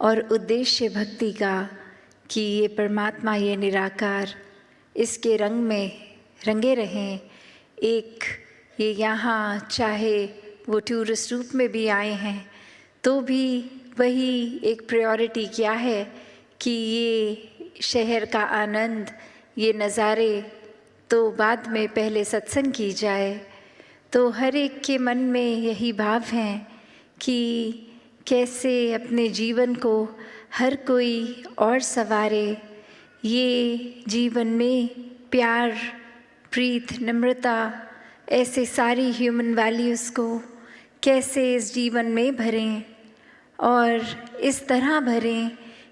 और उद्देश्य भक्ति का कि ये परमात्मा, ये निराकार इसके रंग में रंगे रहें। एक ये यहाँ चाहे वो टूरिस्ट रूप में भी आए हैं तो भी वही एक प्रायोरिटी क्या है कि ये शहर का आनंद, ये नज़ारे तो बाद में पहले सत्संग की जाए। तो हर एक के मन में यही भाव है कि कैसे अपने जीवन को हर कोई और संवारे, ये जीवन में प्यार, प्रीत, नम्रता, ऐसे सारी ह्यूमन वैल्यूज़ को कैसे इस जीवन में भरें और इस तरह भरें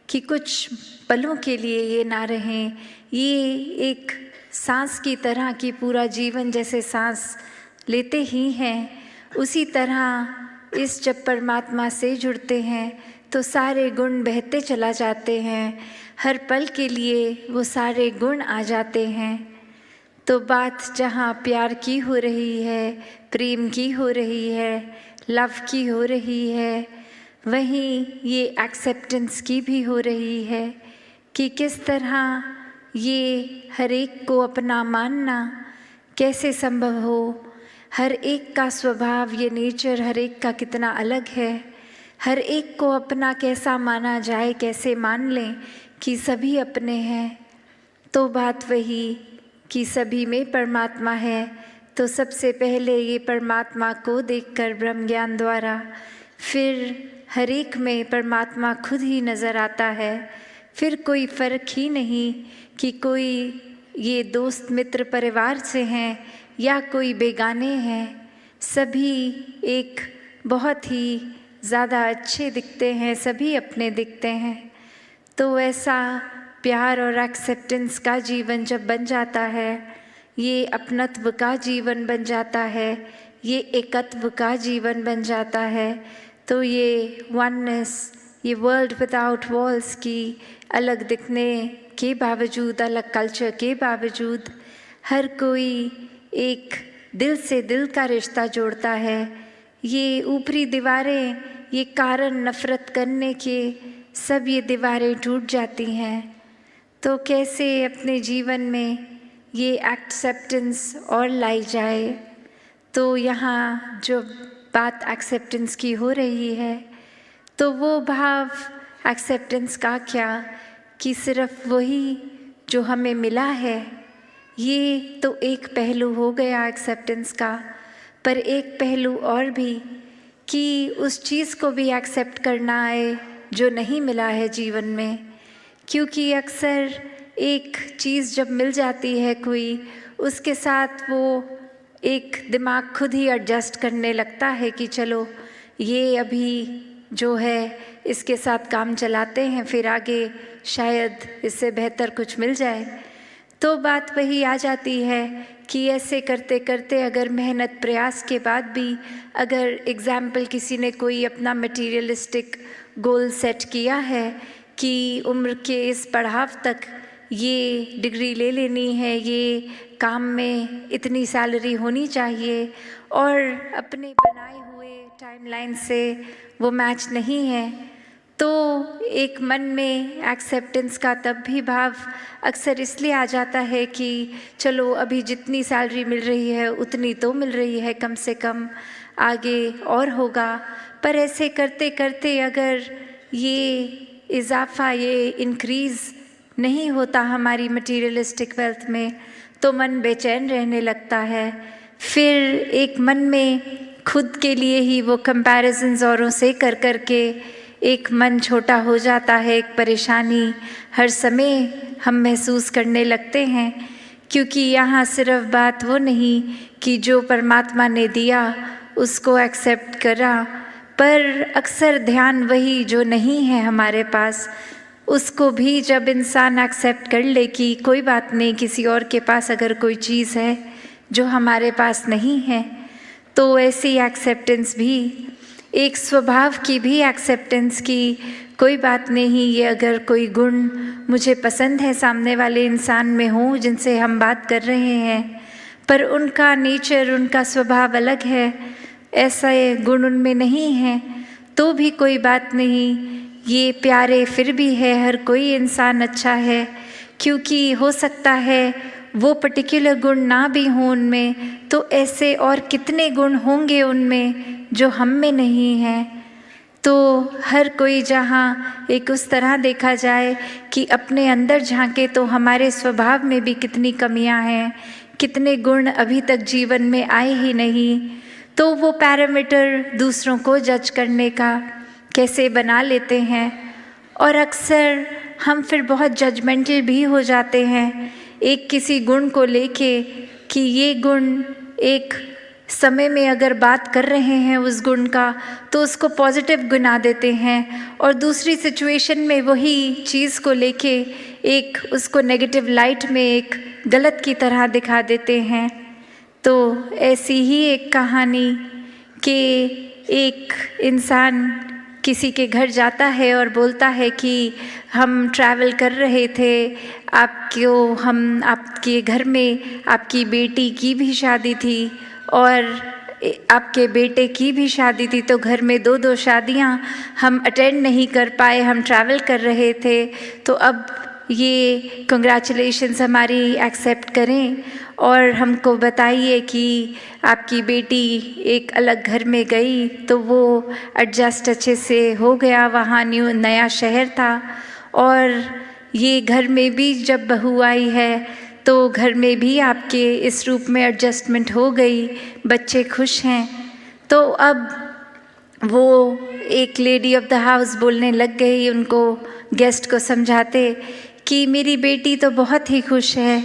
कि कुछ पलों के लिए ये ना रहें, ये एक सांस की तरह कि पूरा जीवन जैसे सांस लेते ही हैं, उसी तरह इस जब परमात्मा से जुड़ते हैं तो सारे गुण बहते चला जाते हैं, हर पल के लिए वो सारे गुण आ जाते हैं। तो बात जहाँ प्यार की हो रही है, प्रेम की हो रही है, लव की हो रही है, वहीं ये एक्सेप्टेंस की भी हो रही है कि किस तरह ये हर एक को अपना मानना कैसे संभव हो। हर एक का स्वभाव, ये नेचर हर एक का कितना अलग है, हर एक को अपना कैसा माना जाए, कैसे मान लें कि सभी अपने हैं। तो बात वही कि सभी में परमात्मा है, तो सबसे पहले ये परमात्मा को देखकर ब्रह्म ज्ञान द्वारा फिर हर एक में परमात्मा खुद ही नज़र आता है। फिर कोई फ़र्क ही नहीं कि कोई ये दोस्त मित्र परिवार से हैं या कोई बेगाने हैं, सभी एक बहुत ही ज़्यादा अच्छे दिखते हैं, सभी अपने दिखते हैं। तो ऐसा प्यार और एक्सेप्टेंस का जीवन जब बन जाता है, ये अपनत्व का जीवन बन जाता है, ये एकत्व का जीवन बन जाता है, तो ये वननेस, ये वर्ल्ड विदाउट वॉल्स की अलग दिखने के बावजूद, अलग कल्चर के बावजूद हर कोई एक दिल से दिल का रिश्ता जोड़ता है। ये ऊपरी दीवारें, ये कारण नफ़रत करने के, सब ये दीवारें टूट जाती हैं। तो कैसे अपने जीवन में ये एक्सेप्टेंस और लाई जाए। तो यहाँ जो बात एक्सेप्टेंस की हो रही है तो वो भाव एक्सेप्टेंस का क्या कि सिर्फ वही जो हमें मिला है, ये तो एक पहलू हो गया एक्सेप्टेंस का, पर एक पहलू और भी कि उस चीज़ को भी एक्सेप्ट करना है जो नहीं मिला है जीवन में। क्योंकि अक्सर एक चीज़ जब मिल जाती है कोई, उसके साथ वो एक दिमाग खुद ही एडजस्ट करने लगता है कि चलो ये अभी जो है इसके साथ काम चलाते हैं, फिर आगे शायद इससे बेहतर कुछ मिल जाए। तो बात वही आ जाती है कि ऐसे करते करते अगर मेहनत प्रयास के बाद भी अगर एग्ज़ाम्पल किसी ने कोई अपना मटीरियलिस्टिक गोल सेट किया है कि उम्र के इस पड़ाव तक ये डिग्री ले लेनी है, ये काम में इतनी सैलरी होनी चाहिए और अपने बनाए हुए टाइमलाइन से वो मैच नहीं है, तो एक मन में एक्सेप्टेंस का तब भी भाव अक्सर इसलिए आ जाता है कि चलो अभी जितनी सैलरी मिल रही है उतनी तो मिल रही है, कम से कम आगे और होगा। पर ऐसे करते करते अगर ये इजाफा, ये इंक्रीज़ नहीं होता हमारी मटीरियलिस्टिक वेल्थ में, तो मन बेचैन रहने लगता है। फिर एक मन में खुद के लिए ही वो कंपैरिजन्स औरों से कर कर के एक मन छोटा हो जाता है, एक परेशानी हर समय हम महसूस करने लगते हैं। क्योंकि यहाँ सिर्फ बात वो नहीं कि जो परमात्मा ने दिया उसको एक्सेप्ट करा, पर अक्सर ध्यान वही जो नहीं है हमारे पास, उसको भी जब इंसान एक्सेप्ट कर ले कि कोई बात नहीं, किसी और के पास अगर कोई चीज़ है जो हमारे पास नहीं है, तो ऐसी एक्सेप्टेंस भी, एक स्वभाव की भी एक्सेप्टेंस की कोई बात नहीं, ये अगर कोई गुण मुझे पसंद है सामने वाले इंसान में हो जिनसे हम बात कर रहे हैं, पर उनका नेचर, उनका स्वभाव अलग है, ऐसा गुण उनमें नहीं है, तो भी कोई बात नहीं। ये प्यारे फिर भी है, हर कोई इंसान अच्छा है, क्योंकि हो सकता है वो पर्टिकुलर गुण ना भी हों उनमें, तो ऐसे और कितने गुण होंगे उनमें जो हम में नहीं हैं। तो हर कोई जहाँ एक उस तरह देखा जाए कि अपने अंदर झांके तो हमारे स्वभाव में भी कितनी कमियां हैं, कितने गुण अभी तक जीवन में आए ही नहीं, तो वो पैरामीटर दूसरों को जज करने का कैसे बना लेते हैं। और अक्सर हम फिर बहुत जजमेंटल भी हो जाते हैं एक किसी गुण को लेके कि ये गुण एक समय में अगर बात कर रहे हैं उस गुण का तो उसको पॉजिटिव गिना देते हैं, और दूसरी सिचुएशन में वही चीज़ को लेके एक उसको नेगेटिव लाइट में एक गलत की तरह दिखा देते हैं। तो ऐसी ही एक कहानी कि एक इंसान किसी के घर जाता है और बोलता है कि हम ट्रैवल कर रहे थे, आपके घर में आपकी बेटी की भी शादी थी और आपके बेटे की भी शादी थी, तो घर में 2-2 शादियां हम अटेंड नहीं कर पाए, हम ट्रैवल कर रहे थे, तो अब ये कंग्रेचुलेशंस हमारी एक्सेप्ट करें और हमको बताइए कि आपकी बेटी एक अलग घर में गई तो वो एडजस्ट अच्छे से हो गया, वहाँ नया शहर था, और ये घर में भी जब बहू आई है तो घर में भी आपके इस रूप में एडजस्टमेंट हो गई, बच्चे खुश हैं। तो अब वो एक लेडी ऑफ द हाउस बोलने लग गई उनको, गेस्ट को समझाते कि मेरी बेटी तो बहुत ही खुश है,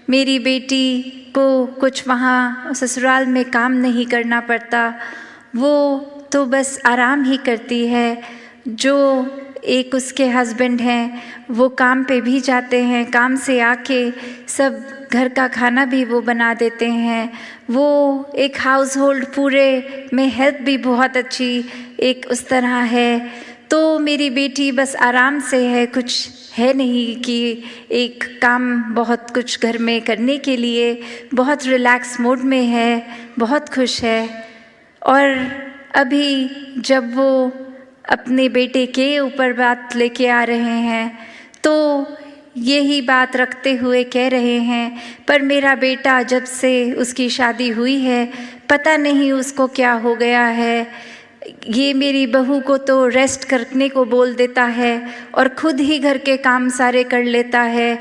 मेरी बेटी को कुछ वहाँ ससुराल में काम नहीं करना पड़ता, वो तो बस आराम ही करती है। जो एक उसके हस्बैंड हैं वो काम पे भी जाते हैं, काम से आके सब घर का खाना भी वो बना देते हैं, वो एक हाउस होल्ड पूरे में हेल्प भी बहुत अच्छी एक उस तरह है। तो मेरी बेटी बस आराम से है, कुछ है नहीं कि एक काम बहुत कुछ घर में करने के लिए, बहुत रिलैक्स मोड में है, बहुत खुश है। और अभी जब वो अपने बेटे के ऊपर बात लेके आ रहे हैं तो यही बात रखते हुए कह रहे हैं, पर मेरा बेटा जब से उसकी शादी हुई है पता नहीं उसको क्या हो गया है, ये मेरी बहू को तो रेस्ट करने को बोल देता है और खुद ही घर के काम सारे कर लेता है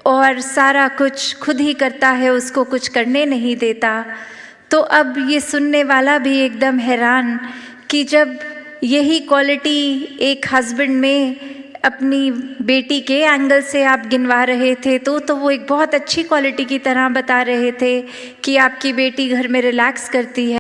और सारा कुछ खुद ही करता है, उसको कुछ करने नहीं देता। तो अब ये सुनने वाला भी एकदम हैरान कि जब यही क्वालिटी एक हस्बैंड में अपनी बेटी के एंगल से आप गिनवा रहे थे तो वो एक बहुत अच्छी क्वालिटी की तरह बता रहे थे कि आपकी बेटी घर में रिलैक्स करती है।